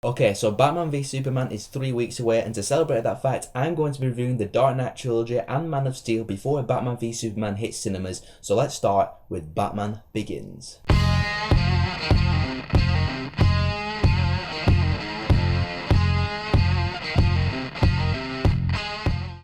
Okay, so Batman v Superman is 3 weeks away, and to celebrate that fact, I'm going to be reviewing the Dark Knight trilogy and Man of Steel before Batman v Superman hits cinemas, so let's start with Batman Begins.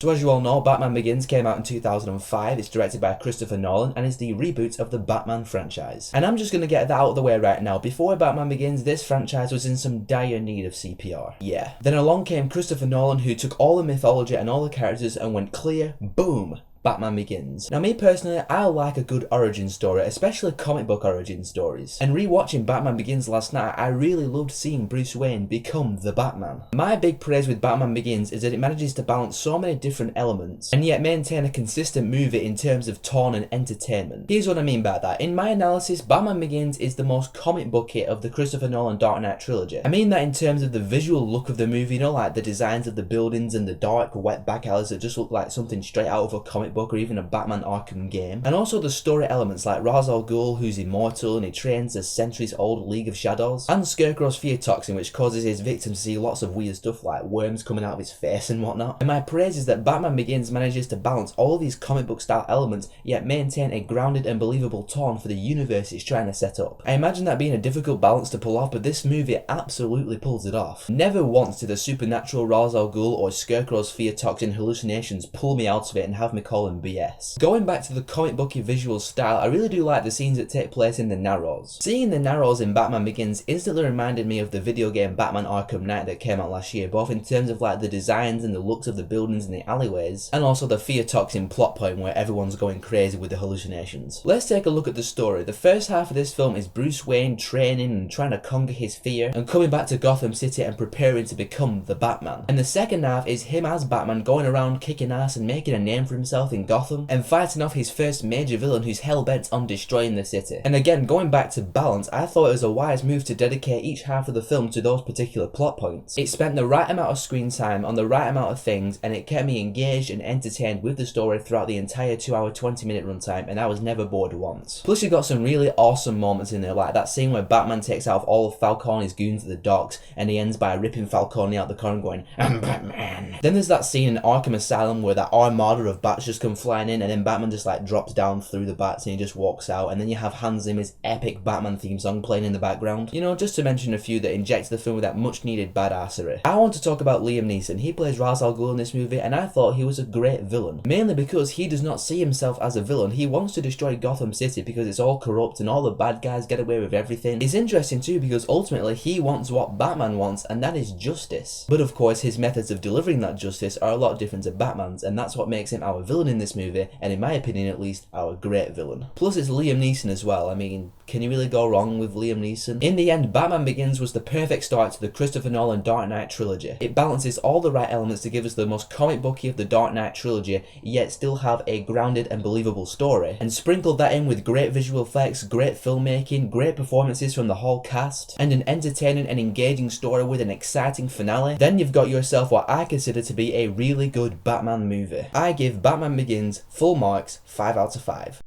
So as you all know, Batman Begins came out in 2005, it's directed by Christopher Nolan, and is the reboot of the Batman franchise. And I'm just going to get that out of the way right now. Before Batman Begins, this franchise was in some dire need of CPR. Yeah. Then along came Christopher Nolan, who took all the mythology and all the characters and went clear, boom! Batman Begins. Now me personally, I like a good origin story, especially comic book origin stories. And rewatching Batman Begins last night, I really loved seeing Bruce Wayne become the Batman. My big praise with Batman Begins is that it manages to balance so many different elements, and yet maintain a consistent movie in terms of tone and entertainment. Here's what I mean by that. In my analysis, Batman Begins is the most comic booky of the Christopher Nolan Dark Knight trilogy. I mean that in terms of the visual look of the movie, you know, like the designs of the buildings and the dark, wet back alleys that just look like something straight out of a comic book or even a Batman Arkham game. And also the story elements like Ra's al Ghul, who's immortal and he trains a centuries-old League of Shadows, and Scarecrow's fear toxin, which causes his victims to see lots of weird stuff like worms coming out of his face and whatnot. And my praise is that Batman Begins manages to balance all of these comic book style elements, yet maintain a grounded and believable tone for the universe it's trying to set up. I imagine that being a difficult balance to pull off, but this movie absolutely pulls it off. Never once did the supernatural Ra's al Ghul or Scarecrow's fear toxin hallucinations pull me out of it and have me call him BS. Going back to the comic booky visual style, I really do like the scenes that take place in the Narrows. Seeing the Narrows in Batman Begins instantly reminded me of the video game Batman Arkham Knight that came out last year, both in terms of like the designs and the looks of the buildings and the alleyways, and also the fear toxin plot point where everyone's going crazy with the hallucinations. Let's take a look at the story. The first half of this film is Bruce Wayne training and trying to conquer his fear and coming back to Gotham City and preparing to become the Batman. And the second half is him as Batman going around kicking ass and making a name for himself in Gotham and fighting off his first major villain who's hell-bent on destroying the city. And again, going back to balance, I thought it was a wise move to dedicate each half of the film to those particular plot points. It spent the right amount of screen time on the right amount of things, and it kept me engaged and entertained with the story throughout the entire 2 hour 20-minute runtime, and I was never bored once. Plus you got some really awesome moments in there, like that scene where Batman takes out all of Falcone's goons at the docks and he ends by ripping Falcone out the car and going, "I'm Batman." Then there's that scene in Arkham Asylum where that armada of bats just come flying in, and then Batman just like drops down through the bats and he just walks out, and then you have Hans Zimmer's epic Batman theme song playing in the background. You know, just to mention a few that inject the film with that much needed badassery. I want to talk about Liam Neeson. He plays Ra's al Ghul in this movie, and I thought he was a great villain. Mainly because he does not see himself as a villain. He wants to destroy Gotham City because it's all corrupt and all the bad guys get away with everything. It's interesting too because ultimately he wants what Batman wants, and that is justice. But of course his methods of delivering that justice are a lot different to Batman's, and that's what makes him our villain in this movie, and in my opinion at least, our great villain. Plus it's Liam Neeson as well. I mean, can you really go wrong with Liam Neeson? In the end, Batman Begins was the perfect start to the Christopher Nolan Dark Knight trilogy. It balances all the right elements to give us the most comic booky of the Dark Knight trilogy, yet still have a grounded and believable story, and sprinkled that in with great visual effects, great filmmaking, great performances from the whole cast, and an entertaining and engaging story with an exciting finale. Then you've got yourself what I consider to be a really good Batman movie. I give Batman Begins full marks, 5 out of 5.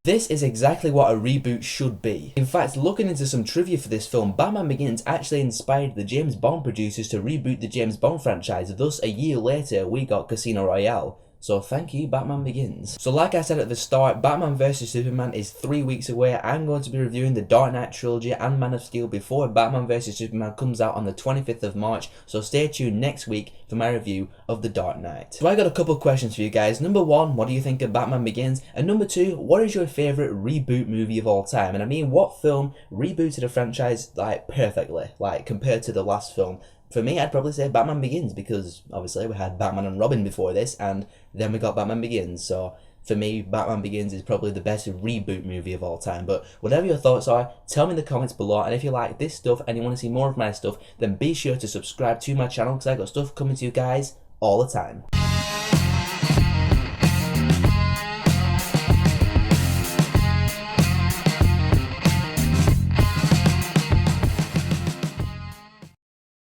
This is exactly what a reboot should be. In fact, looking into some trivia for this film, Batman Begins actually inspired the James Bond producers to reboot the James Bond franchise, thus a year later we got Casino Royale. So thank you, Batman Begins. So like I said at the start, Batman vs Superman is 3 weeks away. I'm going to be reviewing the Dark Knight trilogy and Man of Steel before Batman vs Superman comes out on the 25th of March. So stay tuned next week for my review of the Dark Knight. So I got a couple of questions for you guys. Number one, what do you think of Batman Begins? And number two, what is your favourite reboot movie of all time? And I mean, what film rebooted a franchise like perfectly, like compared to the last film? For me, I'd probably say Batman Begins, because obviously we had Batman and Robin before this, and then we got Batman Begins. So for me, Batman Begins is probably the best reboot movie of all time. But whatever your thoughts are, tell me in the comments below. And if you like this stuff and you want to see more of my stuff, then be sure to subscribe to my channel, because I got stuff coming to you guys all the time.